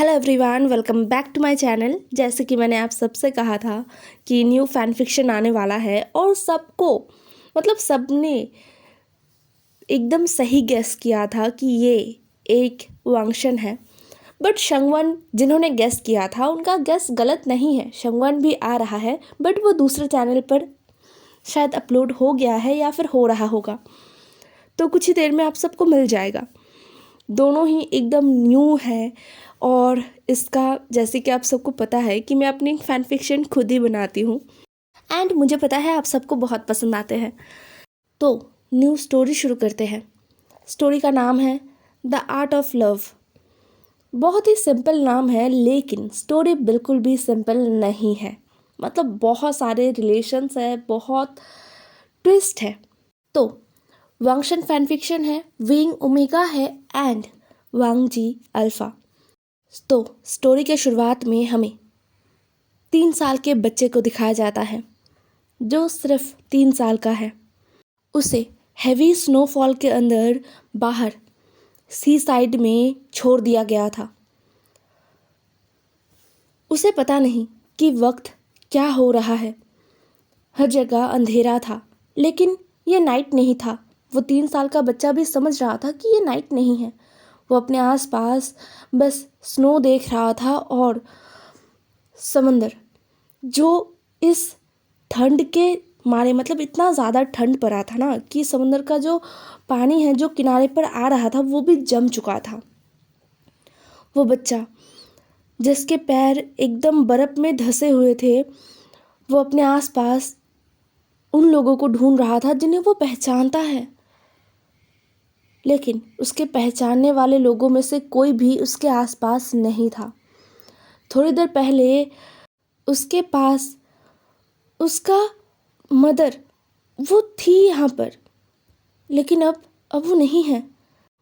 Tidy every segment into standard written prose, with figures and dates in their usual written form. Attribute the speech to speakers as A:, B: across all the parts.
A: Hello everyone, welcome back to my channel. जैसे कि मैंने आप सबसे कहा था कि न्यू फैन फिक्शन आने वाला है और सबने एकदम सही गेस किया था कि ये एक वांगशन है। बट शंगवन जिन्होंने गेस किया था उनका गेस गलत नहीं है। शंगवन भी आ रहा है, बट वो दूसरे चैनल पर शायद अपलोड हो गया है या फिर हो रहा होगा, तो कुछ ही देर में आप सबको मिल जाएगा। दोनों ही एकदम न्यू है और इसका जैसे कि आप सबको पता है कि मैं अपनी फ़ैन फिक्शन खुद ही बनाती हूँ एंड मुझे पता है आप सबको बहुत पसंद आते हैं। तो न्यू स्टोरी शुरू करते हैं। स्टोरी का नाम है द आर्ट ऑफ लव। बहुत ही सिंपल नाम है, लेकिन स्टोरी बिल्कुल भी सिंपल नहीं है। मतलब बहुत सारे रिलेशंस है, बहुत ट्विस्ट है। तो वांगशन फैन फिक्शन है, विंग ओमेगा है एंड वांग जी अल्फ़ा। तो स्टोरी के शुरुआत में हमें 3 साल के बच्चे को दिखाया जाता है जो सिर्फ 3 साल का है। उसे हैवी स्नोफॉल के अंदर बाहर सी साइड में छोड़ दिया गया था। उसे पता नहीं कि वक्त क्या हो रहा है। हर जगह अंधेरा था, लेकिन ये नाइट नहीं था। वो 3 साल का बच्चा भी समझ रहा था कि ये नाइट नहीं है। वो अपने आसपास बस स्नो देख रहा था और समंदर, जो इस ठंड के मारे, मतलब इतना ज़्यादा ठंड पड़ा था ना कि समंदर का जो पानी है जो किनारे पर आ रहा था वो भी जम चुका था। वो बच्चा जिसके पैर एकदम बर्फ़ में धंसे हुए थे, वो अपने आसपास उन लोगों को ढूंढ रहा था जिन्हें वो पहचानता है, लेकिन उसके पहचानने वाले लोगों में से कोई भी उसके आसपास नहीं था। थोड़ी देर पहले उसके पास उसका मदर वो थी यहाँ पर, लेकिन अब वो नहीं है।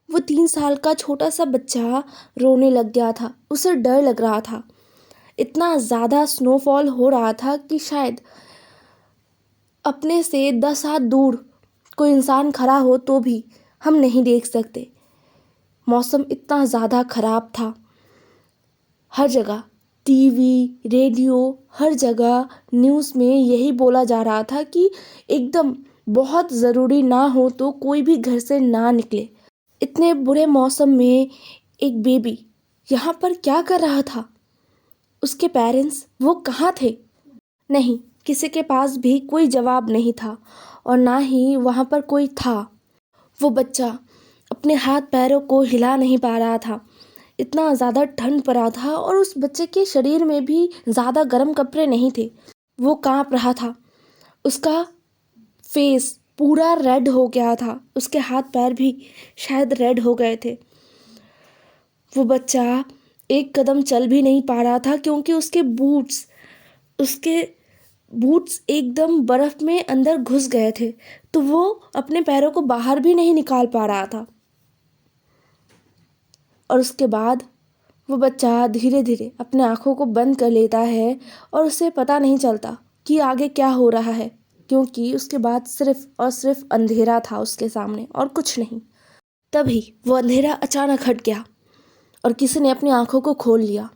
A: वो 3 साल का छोटा सा बच्चा रोने लग गया था। उसे डर लग रहा था। इतना ज़्यादा स्नोफॉल हो रहा था कि शायद अपने से 10 हाथ दूर कोई इंसान खड़ा हो तो भी हम नहीं देख सकते। मौसम इतना ज़्यादा ख़राब था। हर जगह टीवी, रेडियो, हर जगह न्यूज़ में यही बोला जा रहा था कि एकदम बहुत ज़रूरी ना हो तो कोई भी घर से ना निकले। इतने बुरे मौसम में एक बेबी यहाँ पर क्या कर रहा था? उसके पेरेंट्स वो कहाँ थे? नहीं, किसी के पास भी कोई जवाब नहीं था और ना ही वहाँ पर कोई था। वो बच्चा अपने हाथ पैरों को हिला नहीं पा रहा था। इतना ज़्यादा ठंड पड़ा था और उस बच्चे के शरीर में भी ज़्यादा गर्म कपड़े नहीं थे। वो काँप रहा था। उसका फेस पूरा रेड हो गया था। उसके हाथ पैर भी शायद रेड हो गए थे। वो बच्चा एक कदम चल भी नहीं पा रहा था क्योंकि उसके बूट्स एकदम बर्फ़ में अंदर घुस गए थे, तो वो अपने पैरों को बाहर भी नहीं निकाल पा रहा था। और उसके बाद वो बच्चा धीरे धीरे अपने आँखों को बंद कर लेता है और उसे पता नहीं चलता कि आगे क्या हो रहा है, क्योंकि उसके बाद सिर्फ और सिर्फ अंधेरा था उसके सामने और कुछ नहीं। तभी वो अंधेरा अचानक हट गया और किसी ने अपनी आँखों को खोल लिया।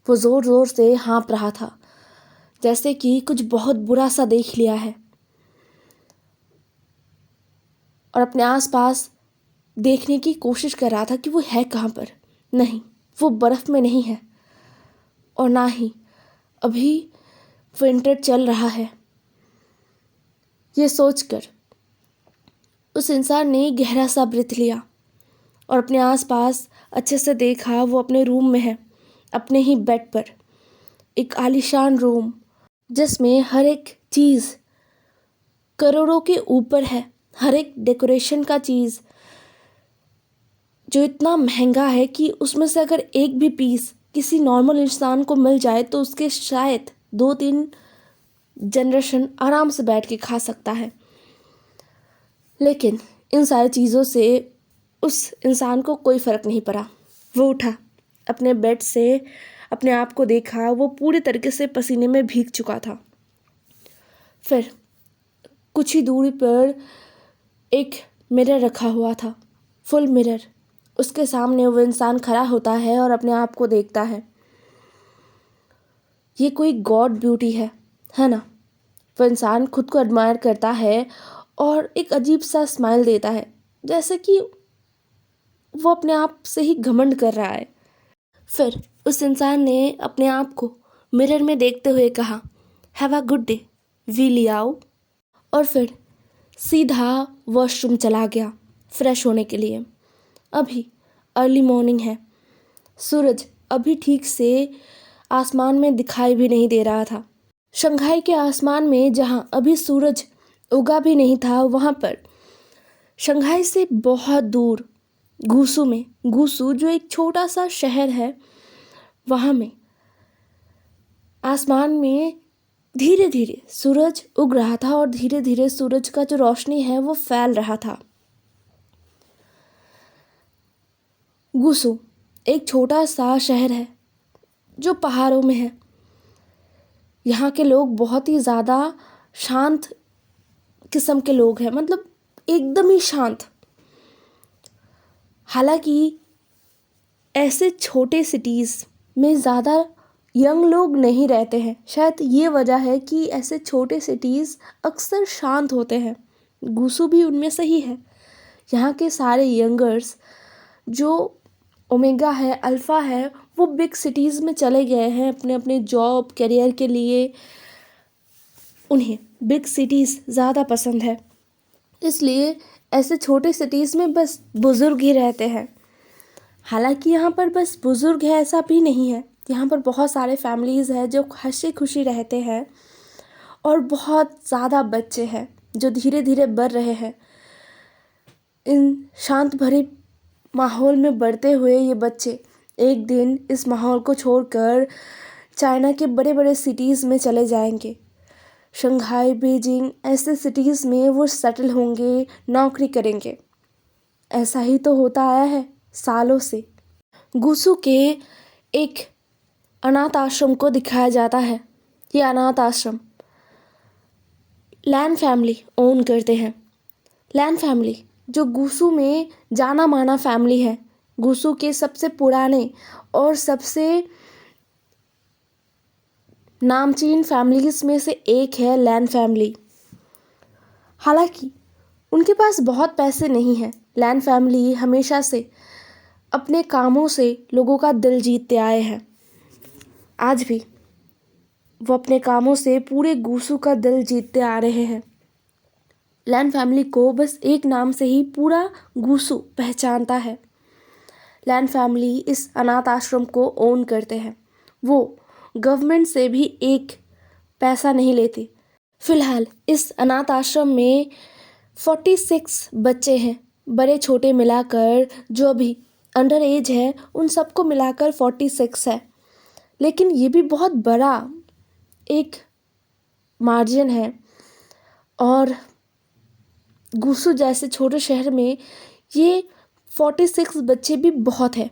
A: वो ज़ोर ज़ोर से हाँफ रहा था, जैसे कि कुछ बहुत बुरा सा देख लिया है, और अपने आसपास देखने की कोशिश कर रहा था कि वो है कहाँ पर। नहीं, वो बर्फ़ में नहीं है और ना ही अभी विंटर चल रहा है। ये सोचकर उस इंसान ने गहरा सा ब्रीथ लिया और अपने आसपास अच्छे से देखा। वो अपने रूम में है, अपने ही बेड पर। एक आलीशान रूम जिसमें हर एक चीज़ करोड़ों के ऊपर है। हर एक डेकोरेशन का चीज़ जो इतना महंगा है कि उसमें से अगर एक भी पीस किसी नॉर्मल इंसान को मिल जाए तो उसके शायद 2-3 जनरेशन आराम से बैठ के खा सकता है। लेकिन इन सारी चीज़ों से उस इंसान को कोई फ़र्क नहीं पड़ा। वो उठा, अपने बेड से अपने आप को देखा। वो पूरी तरीके से पसीने में भीग चुका था। फिर कुछ ही दूरी पर एक मिरर रखा हुआ था, फुल मिरर। उसके सामने वो इंसान खड़ा होता है और अपने आप को देखता है। ये कोई गॉड ब्यूटी है ना। वो इंसान खुद को एडमायर करता है और एक अजीब सा स्माइल देता है, जैसे कि वो अपने आप से ही घमंड कर रहा है। फिर उस इंसान ने अपने आप को मिरर में देखते हुए कहा, have a good day, Wei Liao, और फिर सीधा वॉशरूम चला गया फ्रेश होने के लिए। अभी अर्ली मॉर्निंग है, सूरज अभी ठीक से आसमान में दिखाई भी नहीं दे रहा था। शंघाई के आसमान में जहाँ अभी सूरज उगा भी नहीं था, वहाँ पर शंघाई से बहुत दूर गूसू में, गूसू जो एक छोटा सा शहर है, वहाँ में आसमान में धीरे धीरे सूरज उग रहा था और धीरे धीरे सूरज का जो रोशनी है वो फैल रहा था। गूसू एक छोटा सा शहर है जो पहाड़ों में है। यहाँ के लोग बहुत ही ज़्यादा शांत किस्म के लोग हैं, मतलब एकदम ही शांत। हालांकि ऐसे छोटे सिटीज़ में ज़्यादा यंग लोग नहीं रहते हैं, शायद ये वजह है कि ऐसे छोटे सिटीज़ अक्सर शांत होते हैं। गूसू भी उनमें से ही है। यहाँ के सारे यंगर्स जो ओमेगा है, अल्फ़ा है, वो बिग सिटीज़ में चले गए हैं अपने अपने जॉब करियर के लिए। उन्हें बिग सिटीज़ ज़्यादा पसंद है, इसलिए ऐसे छोटे सिटीज़ में बस बुज़ुर्ग ही रहते हैं। हालांकि यहाँ पर बस बुज़ुर्ग है ऐसा भी नहीं है, यहाँ पर बहुत सारे फैमिलीज़ हैं जो हंसी खुशी रहते हैं और बहुत ज़्यादा बच्चे हैं जो धीरे धीरे बढ़ रहे हैं। इन शांत भरे माहौल में बढ़ते हुए ये बच्चे एक दिन इस माहौल को छोड़कर चाइना के बड़े बड़े सिटीज़ में चले जाएंगे। शंघाई, बीजिंग ऐसे सिटीज़ में वो सेटल होंगे, नौकरी करेंगे। ऐसा ही तो होता आया है सालों से। गूसू के एक अनाथ आश्रम को दिखाया जाता है। ये अनाथ आश्रम लैन फैमिली ओन करते हैं। लैन फैमिली जो गूसू में जाना माना फैमिली है, गूसू के सबसे पुराने और सबसे नामचीन फैमिलीज में से एक है लैन फैमिली। हालांकि उनके पास बहुत पैसे नहीं हैं। लैन फैमिली हमेशा से अपने कामों से लोगों का दिल जीतते आए हैं। आज भी वो अपने कामों से पूरे गूसू का दिल जीतते आ रहे हैं। लैन फैमिली को बस एक नाम से ही पूरा गूसू पहचानता है। लैन फैमिली इस अनाथ आश्रम को ओन करते हैं। वो गवर्नमेंट से भी एक पैसा नहीं लेते। फ़िलहाल इस अनाथ आश्रम में 46 बच्चे हैं, बड़े छोटे मिलाकर। जो अभी अंडर एज है उन सबको मिलाकर 46 है। लेकिन ये भी बहुत बड़ा एक मार्जिन है और गूसू जैसे छोटे शहर में ये 46 बच्चे भी बहुत है।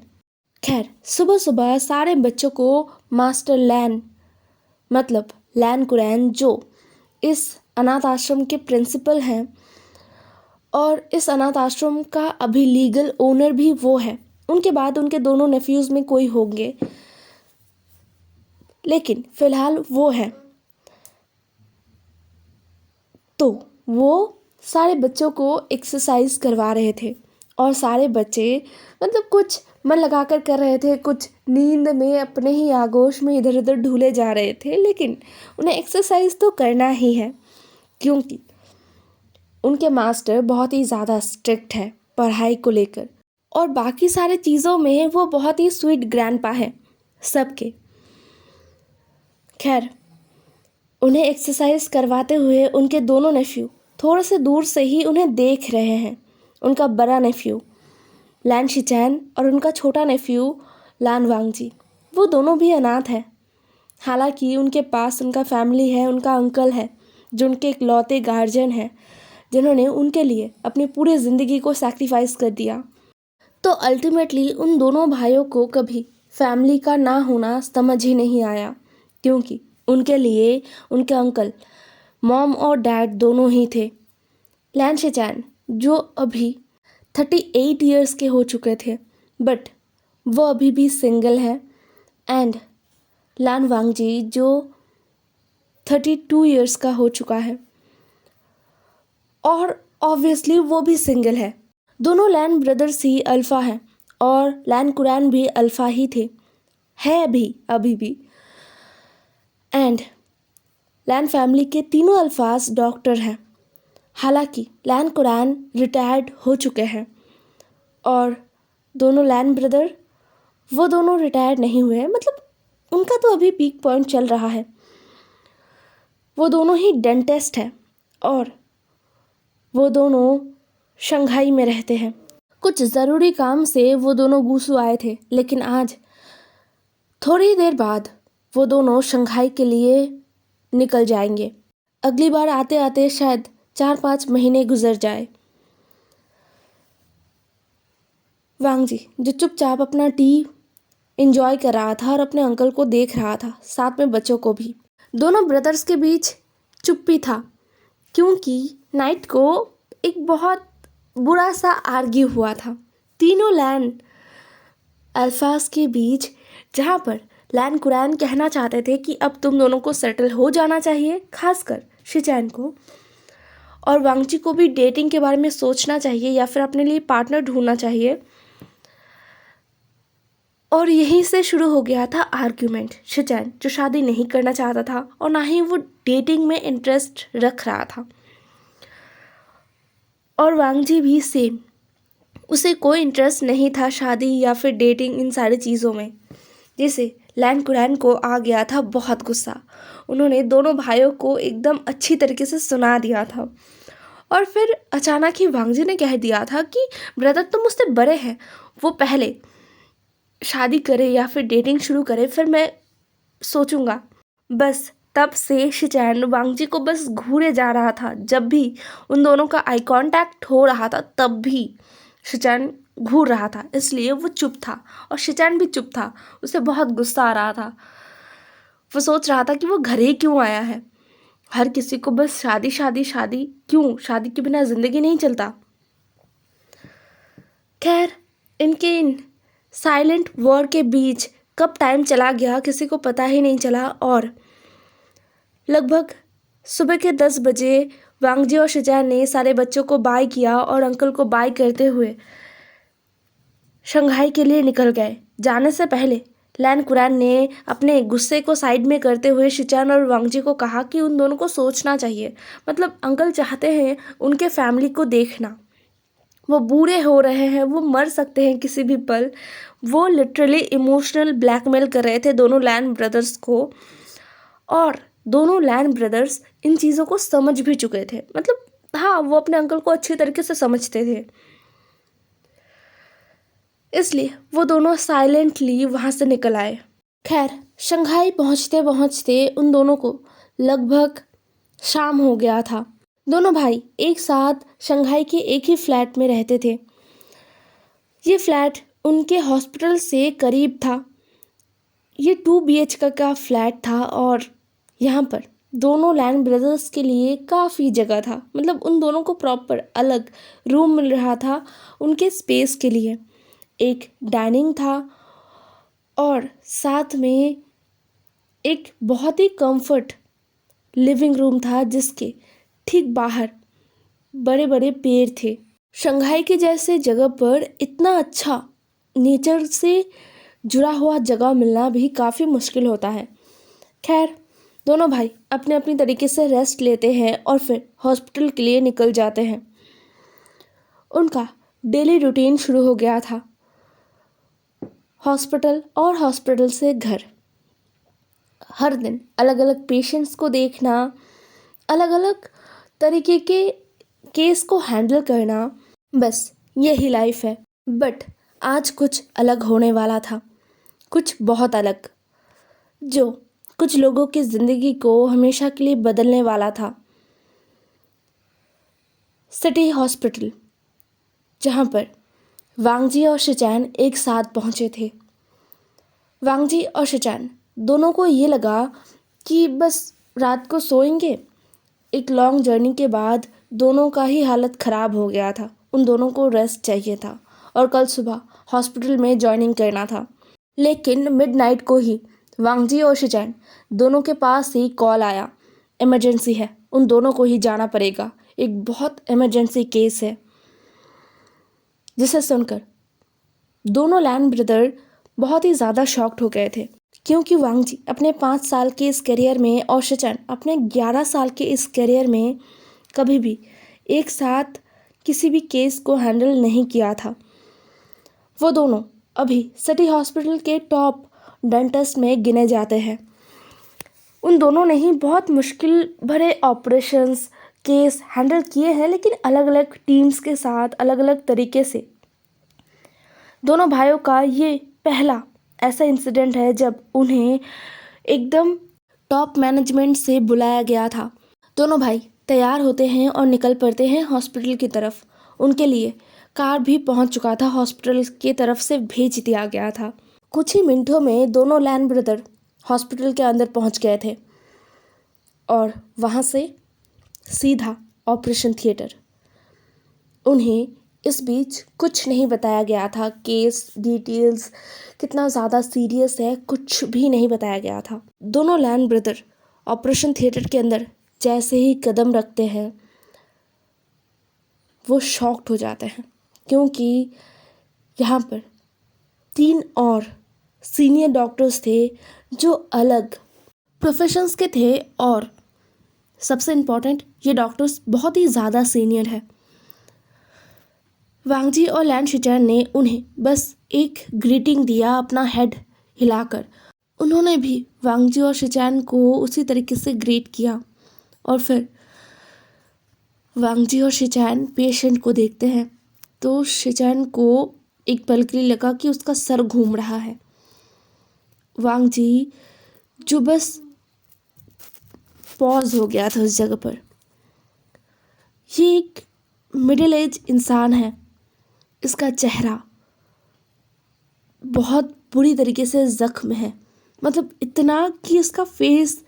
A: खैर, सुबह सुबह सारे बच्चों को मास्टर लैन, मतलब लैन कुरैन, जो इस अनाथ आश्रम के प्रिंसिपल हैं और इस अनाथ आश्रम का अभी लीगल ओनर भी वो है, उनके बाद उनके दोनों नेफ्यूज़ में कोई होंगे, लेकिन फ़िलहाल वो हैं। तो वो सारे बच्चों को एक्सरसाइज करवा रहे थे और सारे बच्चे मतलब कुछ मन लगाकर कर रहे थे, कुछ नींद में अपने ही आगोश में इधर उधर ढूले जा रहे थे। लेकिन उन्हें एक्सरसाइज तो करना ही है, क्योंकि उनके मास्टर बहुत ही ज़्यादा स्ट्रिक्ट है पढ़ाई को लेकर, और बाकी सारे चीज़ों में वो बहुत ही स्वीट ग्रैंडपा है सबके। खैर, उन्हें एक्सरसाइज करवाते हुए उनके दोनों नेफ्यू थोड़े से दूर से ही उन्हें देख रहे हैं। उनका बड़ा नेफ्यू लैन शिचैन और उनका छोटा नेफ्यू लान वांगजी, वो दोनों भी अनाथ हैं। हालांकि उनके पास उनका फैमिली है, उनका अंकल है जो उनके इकलौते गार्जियन हैं, जिन्होंने उनके लिए अपनी पूरी ज़िंदगी को सैक्रिफाइस कर दिया। तो अल्टीमेटली उन दोनों भाइयों को कभी फैमिली का ना होना समझ ही नहीं आया, क्योंकि उनके लिए उनके अंकल, मॉम और डैड दोनों ही थे। लैन शिचैन जो अभी 38 ईयर्स के हो चुके थे, बट वो अभी भी सिंगल है। एंड लैन वांगजी जो 32 इयर्स का हो चुका है और ऑब्वियसली वो भी सिंगल है। दोनों लैन ब्रदर्स ही अल्फ़ा हैं और लैन कुरैन भी अल्फ़ा ही थे, है भी अभी भी। एंड लैन फैमिली के तीनों अल्फाज डॉक्टर हैं। हालांकि लैन कुरैन रिटायर्ड हो चुके हैं और दोनों लैन ब्रदर वो दोनों रिटायर्ड नहीं हुए हैं, मतलब उनका तो अभी पीक पॉइंट चल रहा है। वो दोनों ही डेंटिस्ट हैं और वो दोनों शंघाई में रहते हैं। कुछ ज़रूरी काम से वो दोनों गूसू आए थे, लेकिन आज थोड़ी देर बाद वो दोनों शंघाई के लिए निकल जाएंगे। अगली बार आते आते शायद 4-5 महीने गुजर जाए। वांग जी जो चुपचाप अपना टी एंजॉय कर रहा था और अपने अंकल को देख रहा था, साथ में बच्चों को भी। दोनों ब्रदर्स के बीच चुप्पी था क्योंकि नाइट को एक बहुत बुरा सा आर्ग्यू हुआ था तीनों लैन अल्फाज के बीच, जहाँ पर लैन कुरैन कहना चाहते थे कि अब तुम दोनों को सेटल हो जाना चाहिए, खासकर शिचैन को, और वांगजी को भी डेटिंग के बारे में सोचना चाहिए या फिर अपने लिए पार्टनर ढूंढना चाहिए। और यहीं से शुरू हो गया था आर्ग्यूमेंट। शिचैन जो शादी नहीं करना चाहता था और ना ही वो डेटिंग में इंटरेस्ट रख रहा था, और वांगजी भी सेम, उसे कोई इंटरेस्ट नहीं था शादी या फिर डेटिंग इन सारी चीज़ों में। जिसे लैन कुरैन को आ गया था बहुत गुस्सा। उन्होंने दोनों भाइयों को एकदम अच्छी तरीके से सुना दिया था और फिर अचानक ही वांगजी ने कह दिया था कि ब्रदर तुम मुझसे बड़े हैं, वो पहले शादी करे या फिर डेटिंग शुरू करे फिर मैं सोचूंगा। बस तब से शिचैन वांगजी को बस घूरे जा रहा था। जब भी उन दोनों का आई कांटेक्ट हो रहा था तब भी शिचैन घूर रहा था, इसलिए वो चुप था और शिचैन भी चुप था। उसे बहुत गुस्सा आ रहा था। वो सोच रहा था कि वो घर ही क्यों आया है। हर किसी को बस शादी शादी शादी, क्यों शादी के बिना ज़िंदगी नहीं चलता। खैर इनके इन साइलेंट वॉर के बीच कब टाइम चला गया किसी को पता ही नहीं चला और लगभग सुबह के 10 बजे वांगजी और शिचैन ने सारे बच्चों को बाय किया और अंकल को बाय करते हुए शंघाई के लिए निकल गए। जाने से पहले लैन कुरैन ने अपने गुस्से को साइड में करते हुए शिचैन और वांगजी को कहा कि उन दोनों को सोचना चाहिए, मतलब अंकल चाहते हैं उनके फैमिली को देखना। वो बूढ़े हो रहे हैं, वो मर सकते हैं किसी भी पल। वो लिटरली इमोशनल ब्लैकमेल कर रहे थे दोनों लैन ब्रदर्स को, और दोनों लैन ब्रदर्स इन चीज़ों को समझ भी चुके थे। मतलब हाँ, वो अपने अंकल को अच्छी तरीके से समझते थे, इसलिए वो दोनों साइलेंटली वहाँ से निकल आए। खैर शंघाई पहुँचते पहुँचते उन दोनों को लगभग शाम हो गया था। दोनों भाई एक साथ शंघाई के एक ही फ्लैट में रहते थे। ये फ्लैट उनके हॉस्पिटल से करीब था। ये 2 BHK का फ्लैट था और यहाँ पर दोनों लैन ब्रदर्स के लिए काफ़ी जगह था। मतलब उन दोनों को प्रॉपर अलग रूम मिल रहा था उनके स्पेस के लिए। एक डाइनिंग था और साथ में एक बहुत ही कंफर्ट लिविंग रूम था जिसके ठीक बाहर बड़े बड़े पेड़ थे। शंघाई के जैसे जगह पर इतना अच्छा नेचर से जुड़ा हुआ जगह मिलना भी काफ़ी मुश्किल होता है। खैर दोनों भाई अपने अपनी तरीके से रेस्ट लेते हैं और फिर हॉस्पिटल के लिए निकल जाते हैं। उनका डेली रूटीन शुरू हो गया था, हॉस्पिटल और हॉस्पिटल से घर। हर दिन अलग अलग पेशेंट्स को देखना, अलग अलग तरीके के केस को हैंडल करना, बस यही लाइफ है। बट आज कुछ अलग होने वाला था, कुछ बहुत अलग, जो कुछ लोगों की ज़िंदगी को हमेशा के लिए बदलने वाला था। सिटी हॉस्पिटल, जहाँ पर वांगजी और शिचैन एक साथ पहुँचे थे। वांगजी और शिचैन दोनों को ये लगा कि बस रात को सोएंगे। एक लॉन्ग जर्नी के बाद दोनों का ही हालत ख़राब हो गया था। उन दोनों को रेस्ट चाहिए था और कल सुबह हॉस्पिटल में जॉइनिंग करना था। लेकिन मिडनाइट को ही वांगजी और शिचैन दोनों के पास ही कॉल आया, इमरजेंसी है, उन दोनों को ही जाना पड़ेगा, एक बहुत इमरजेंसी केस है। जिसे सुनकर दोनों लैन ब्रदर बहुत ही ज़्यादा शॉक्ड हो गए थे, क्योंकि वांगजी अपने 5 साल के इस करियर में और शिचैन अपने 11 साल के इस करियर में कभी भी एक साथ किसी भी केस को हैंडल नहीं किया था। वो दोनों अभी सिटी हॉस्पिटल के टॉप डेंटिस्ट में गिने जाते हैं। उन दोनों ने ही बहुत मुश्किल भरे ऑपरेशंस केस हैंडल किए हैं, लेकिन अलग अलग टीम्स के साथ अलग अलग तरीके से। दोनों भाइयों का ये पहला ऐसा इंसिडेंट है जब उन्हें एकदम टॉप मैनेजमेंट से बुलाया गया था। दोनों भाई तैयार होते हैं और निकल पड़ते हैं हॉस्पिटल की तरफ। उनके लिए कार भी पहुंच चुका था, हॉस्पिटल की तरफ से भेज दिया गया था। कुछ ही मिनटों में दोनों लैन ब्रदर हॉस्पिटल के अंदर पहुंच गए थे और वहां से सीधा ऑपरेशन थिएटर। उन्हें इस बीच कुछ नहीं बताया गया था, केस डिटेल्स कितना ज़्यादा सीरियस है कुछ भी नहीं बताया गया था। दोनों लैन ब्रदर ऑपरेशन थिएटर के अंदर जैसे ही कदम रखते हैं वो शॉक्ड हो जाते हैं, क्योंकि यहाँ पर 3 और सीनियर डॉक्टर्स थे जो अलग प्रोफेशंस के थे, और सबसे इम्पॉर्टेंट ये डॉक्टर्स बहुत ही ज़्यादा सीनियर है। वांगजी और लैन शिचैन ने उन्हें बस एक ग्रीटिंग दिया अपना हेड हिलाकर। उन्होंने भी वांगजी और शिचैन को उसी तरीके से ग्रीट किया और फिर वांगजी और शिचैन पेशेंट को देखते हैं तो शिचैन को एक पल के लिए लगा कि उसका सर घूम रहा है। वांगजी जो बस पॉज हो गया था उस जगह पर। ये एक मिडिल एज इंसान है, इसका चेहरा बहुत बुरी तरीके से जख्म है, मतलब इतना कि इसका फेस,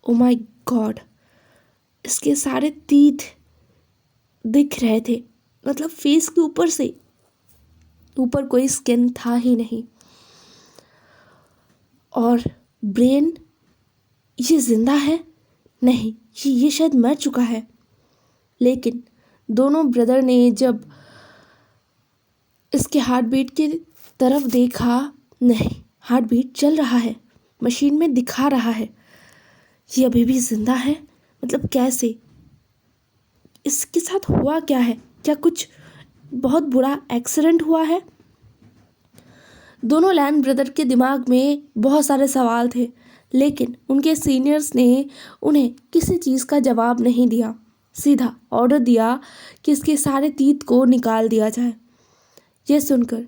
A: ओ माय गॉड, इसके सारे तीत दिख रहे थे, मतलब फेस के ऊपर से ऊपर कोई स्किन था ही नहीं। और ब्रेन, ये जिंदा है? नहीं, ये शायद मर चुका है। लेकिन दोनों ब्रदर ने जब इसके हार्ट बीट की तरफ देखा, नहीं, हार्ट बीट चल रहा है, मशीन में दिखा रहा है, ये अभी भी जिंदा है। मतलब कैसे? इसके साथ हुआ क्या है? क्या कुछ बहुत बुरा एक्सीडेंट हुआ है? दोनों लैन ब्रदर के दिमाग में बहुत सारे सवाल थे, लेकिन उनके सीनियर्स ने उन्हें किसी चीज़ का जवाब नहीं दिया। सीधा ऑर्डर दिया कि इसके सारे तीत को निकाल दिया जाए। यह सुनकर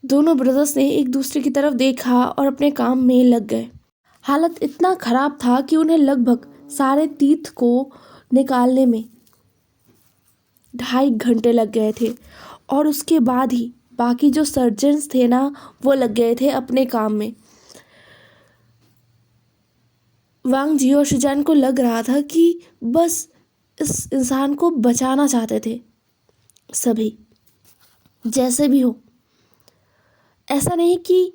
A: दोनों ब्रदर्स ने एक दूसरे की तरफ देखा और अपने काम में लग गए। हालत इतना ख़राब था कि उन्हें लगभग सारे तीत को निकालने में 2.5 घंटे लग गए थे, और उसके बाद ही बाकी जो सर्जन्स थे ना, वो लग गए थे अपने काम में। वांगजी और शिचैन को लग रहा था कि बस इस इंसान को बचाना चाहते थे सभी, जैसे भी हो। ऐसा नहीं कि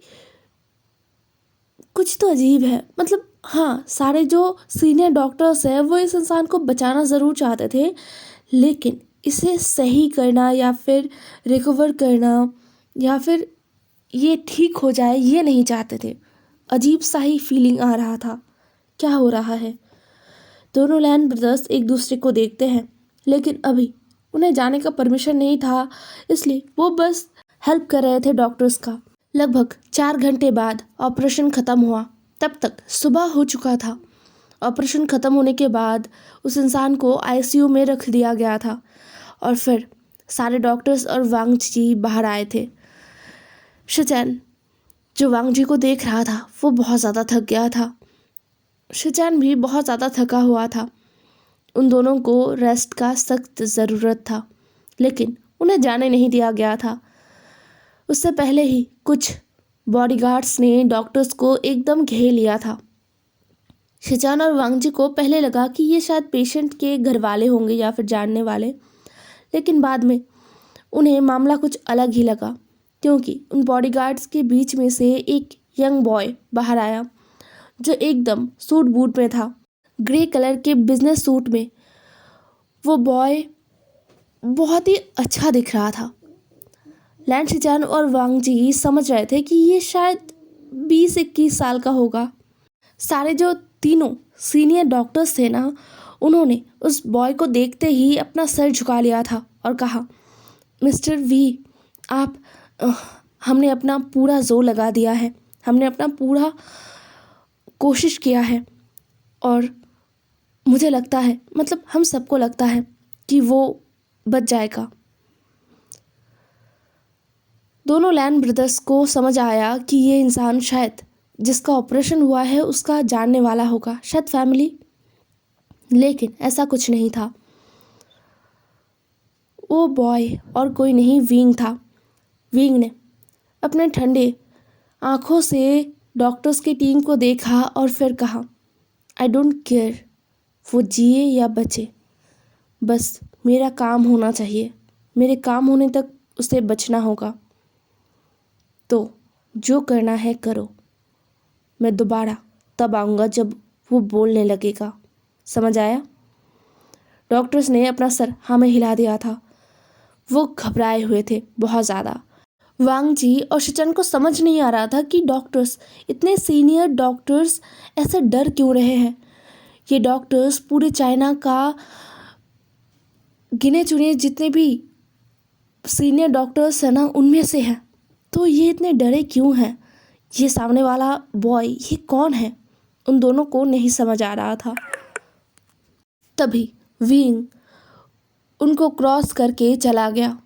A: कुछ तो अजीब है, मतलब हाँ, सारे जो सीनियर डॉक्टर्स हैं वो इस इंसान को बचाना ज़रूर चाहते थे, लेकिन इसे सही करना या फिर रिकवर करना या फिर ये ठीक हो जाए, ये नहीं चाहते थे। अजीब सा ही फीलिंग आ रहा था, क्या हो रहा है। दोनों लैन ब्रदर्स एक दूसरे को देखते हैं, लेकिन अभी उन्हें जाने का परमिशन नहीं था, इसलिए वो बस हेल्प कर रहे थे डॉक्टर्स का। लगभग 4 घंटे बाद ऑपरेशन ख़त्म हुआ। तब तक सुबह हो चुका था। ऑपरेशन ख़त्म होने के बाद उस इंसान को आईसीयू में रख दिया गया था, और फिर सारे डॉक्टर्स और वांगजी बाहर आए थे। शिचैन जो वांगजी को देख रहा था वो बहुत ज़्यादा थक गया था। शिचैन भी बहुत ज़्यादा थका हुआ था। उन दोनों को रेस्ट का सख्त ज़रूरत था, लेकिन उन्हें जाने नहीं दिया गया था। उससे पहले ही कुछ बॉडीगार्ड्स ने डॉक्टर्स को एकदम घेर लिया था। शिचैन और वांगजी को पहले लगा कि ये शायद पेशेंट के घर वाले होंगे या फिर जानने वाले, लेकिन बाद में उन्हें मामला कुछ अलग ही लगा, क्योंकि उन बॉडीगार्ड्स के बीच में से एक यंग बॉय बाहर आया जो एकदम सूट बूट में था, ग्रे कलर के बिजनेस सूट में। वो बॉय बहुत ही अच्छा दिख रहा था। लैन शिचान और वांग जी समझ रहे थे कि ये शायद 20-21 साल का होगा। सारे जो तीनों सीनियर डॉक्टर्स थे ना, उन्होंने उस बॉय को देखते ही अपना सर झुका लिया था और कहा, मिस्टर वी, आप हमने अपना पूरा जोर लगा दिया है, हमने अपना पूरा कोशिश किया है और मुझे लगता है, मतलब हम सबको लगता है कि वो बच जाएगा। दोनों लैन ब्रदर्स को समझ आया कि ये इंसान शायद जिसका ऑपरेशन हुआ है उसका जानने वाला होगा, शायद फैमिली, लेकिन ऐसा कुछ नहीं था। वो बॉय और कोई नहीं विंग था। विंग ने अपने ठंडे आंखों से डॉक्टर्स की टीम को देखा और फिर कहा, आई डोंट केयर वो जिए या बचे, बस मेरा काम होना चाहिए, मेरे काम होने तक उसे बचना होगा, तो जो करना है करो, मैं दोबारा तब आऊँगा जब वो बोलने लगेगा, समझ आया? डॉक्टर्स ने अपना सर हाँ में हिला दिया था। वो घबराए हुए थे बहुत ज़्यादा। वांग जी और शिचन को समझ नहीं आ रहा था कि डॉक्टर्स, इतने सीनियर डॉक्टर्स ऐसे डर क्यों रहे हैं। ये डॉक्टर्स पूरे चाइना का गिने चुने जितने भी सीनियर डॉक्टर्स हैं ना, उनमें से हैं, तो ये इतने डरे क्यों हैं। ये सामने वाला बॉय ये कौन है, उन दोनों को नहीं समझ आ रहा था। तभी विंग उनको क्रॉस करके चला गया।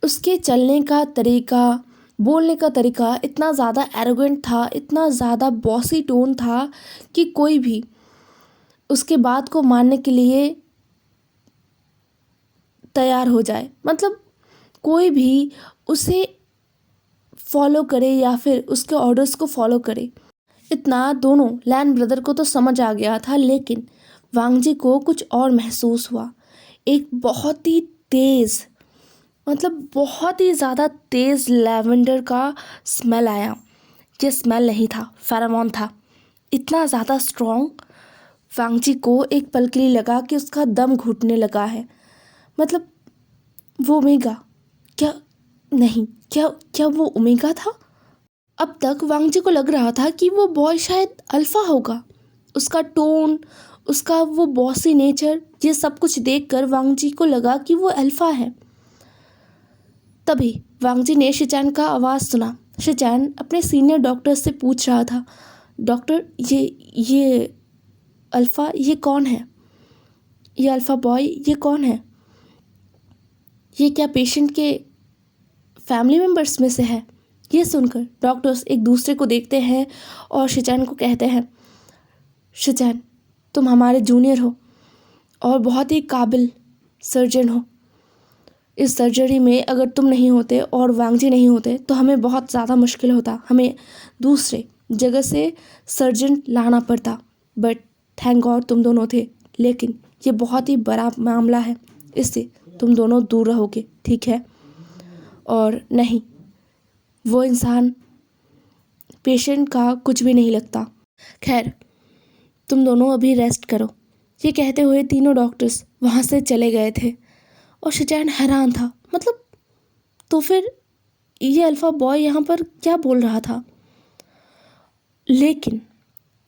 A: उसके चलने का तरीका, बोलने का तरीका इतना ज़्यादा एरोगेंट था, इतना ज़्यादा बॉसी टोन था कि कोई भी उसके बात को मानने के लिए तैयार हो जाए, मतलब कोई भी उसे फॉलो करे या फिर उसके ऑर्डर्स को फॉलो करे। इतना दोनों लैन ब्रदर को तो समझ आ गया था, लेकिन वांग जी को कुछ और महसूस हुआ। एक बहुत ही तेज़, मतलब बहुत ही ज़्यादा तेज़ लैवेंडर का स्मेल आया। ये स्मेल नहीं था, फेरोमोन था, इतना ज़्यादा स्ट्रॉन्ग। वांग जी को एक पल के लिए लगा कि उसका दम घुटने लगा है। मतलब वो ओमेगा, क्या नहीं, क्या वो ओमेगा था? अब तक वांग जी को लग रहा था कि वो बॉय शायद अल्फ़ा होगा। उसका टोन, उसका वो बॉसी नेचर, ये सब कुछ देखकर वांग जी को लगा कि वो अल्फ़ा है। तभी वांग जी ने शिचैन का आवाज़ सुना। शिचैन अपने सीनियर डॉक्टर से पूछ रहा था, डॉक्टर ये अल्फ़ा ये कौन है? ये अल्फ़ा बॉय ये कौन है? ये क्या पेशेंट के फैमिली मेम्बर्स में से है? ये सुनकर डॉक्टर्स एक दूसरे को देखते हैं और शिचैन को कहते हैं, शिचैन तुम हमारे जूनियर हो और बहुत ही काबिल सर्जन हो। इस सर्जरी में अगर तुम नहीं होते और वांग जी नहीं होते तो हमें बहुत ज़्यादा मुश्किल होता, हमें दूसरे जगह से सर्जन लाना पड़ता, बट थैंक गॉड तुम दोनों थे। लेकिन ये बहुत ही बड़ा मामला है, इससे तुम दोनों दूर रहोगे, ठीक है? और नहीं, वो इंसान पेशेंट का कुछ भी नहीं लगता। खैर तुम दोनों अभी रेस्ट करो। ये कहते हुए तीनों डॉक्टर्स वहाँ से चले गए थे और शिचैन हैरान था, मतलब तो फिर ये अल्फ़ा बॉय यहाँ पर क्या बोल रहा था? लेकिन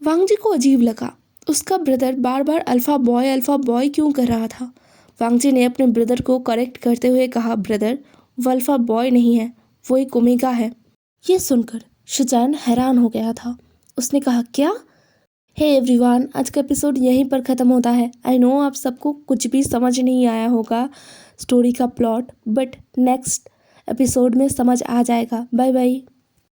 A: वांग जी को अजीब लगा, उसका ब्रदर बार बार अल्फ़ा बॉय क्यों कर रहा था। वांग जी ने अपने ब्रदर को करेक्ट करते हुए कहा, ब्रदर वो अल्फ़ा बॉय नहीं है, वो एक ओमेगा है। ये सुनकर शिचैन हैरान हो गया था। उसने कहा, क्या? हे एवरीवन, आज का एपिसोड यहीं पर ख़त्म होता है। आई नो आप सबको कुछ भी समझ नहीं आया होगा स्टोरी का प्लॉट, बट नेक्स्ट एपिसोड में समझ आ जाएगा। Bye bye.